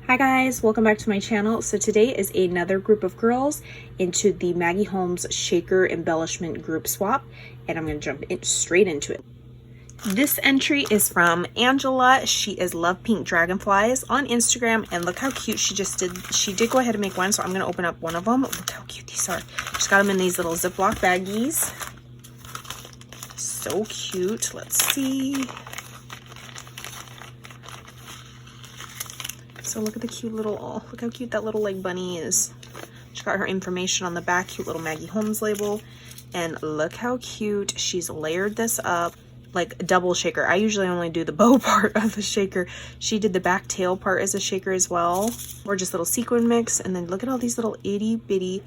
Hi guys, welcome back to my channel. So today is another group of girls into the Maggie Holmes Shaker Embellishment group swap, and I'm going to jump straight into it. This entry is from Angela. She is Love Pink Dragonflies on Instagram, and look how cute she just did. She did go ahead and make one, so I'm going to open up one of them. Look how cute these are. She's got them in these little Ziploc baggies. So cute. Let's see. So look at the cute little, oh, look how cute that little like bunny is. She's got her information on the back, cute little Maggie Holmes label. And look how cute she's layered this up like a double shaker. I usually only do the bow part of the shaker. She did the back tail part as a shaker as well. Or just little sequin mix. And then look at all these little itty bitty.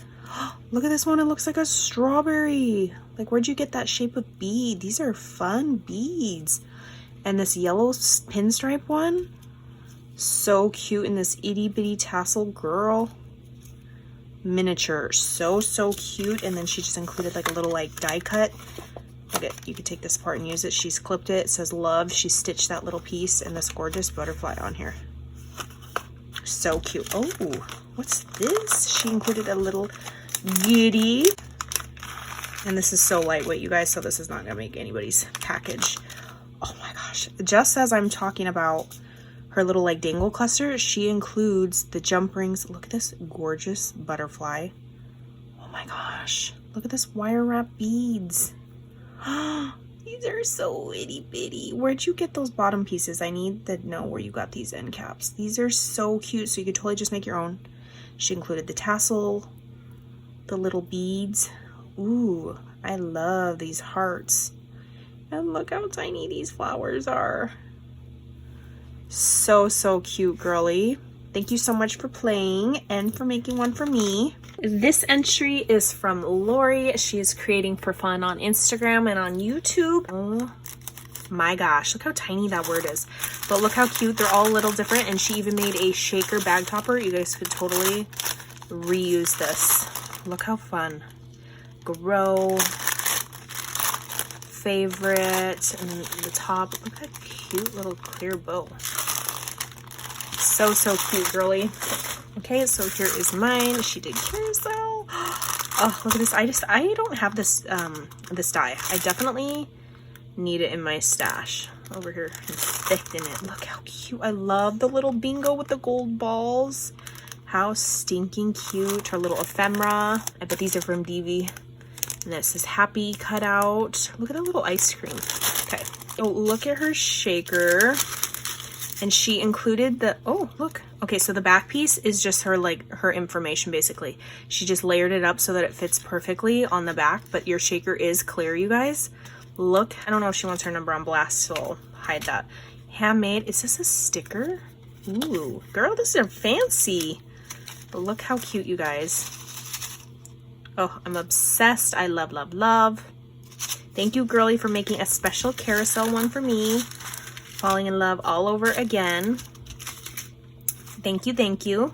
Look at this one, it looks like a strawberry. Like, where'd you get that shape of bead? These are fun beads. And this yellow pinstripe one. So cute in this itty bitty tassel, girl. Miniature, so cute. And then she just included like a little like die cut. Look at, you could take this part and use it. She's clipped it. It says love. She stitched that little piece and this gorgeous butterfly on here. So cute. Oh, what's this? She included a little giddy. And this is so lightweight, you guys, so this is not gonna make anybody's package. Oh my gosh. Just as I'm talking about her little like dangle cluster, she includes the jump rings. Look at this gorgeous butterfly. Oh my gosh, look at this wire wrap beads. These are so itty bitty. Where'd you get those bottom pieces? I need to know where you got these end caps. These are so cute, so you could totally just make your own. She included the tassel, the little beads. Ooh, I love these hearts. And look how tiny these flowers are. So cute, girly. Thank you so much for playing and for making one for me. This entry is from Lori. She is creating for fun on Instagram and on YouTube. Oh my gosh, look how tiny that word is. But look how cute. They're all a little different, and she even made a shaker bag topper. You guys could totally reuse this. Look how fun. Grow, favorite, and the top. Look at that cute little clear bow. So cute, girly. Okay, so here is mine. She did carousel. Oh, look at this. I don't have this this die. I definitely need it in my stash. Over here, inspecting it. Look how cute. I love the little bingo with the gold balls. How stinking cute. Her little ephemera. I bet these are from Divi. And this is happy cut out. Look at that little ice cream. Okay. Oh, look at her shaker. And she included the, oh, look. Okay, so the back piece is just her, like, her information, basically. She just layered it up so that it fits perfectly on the back, but your shaker is clear, you guys. Look, I don't know if she wants her number on blast, so I'll hide that. Handmade, is this a sticker? Ooh, girl, this is fancy. But look how cute, you guys. Oh, I'm obsessed. I love, love, love. Thank you, girly, for making a special carousel one for me. Falling in love all over again. Thank you, thank you.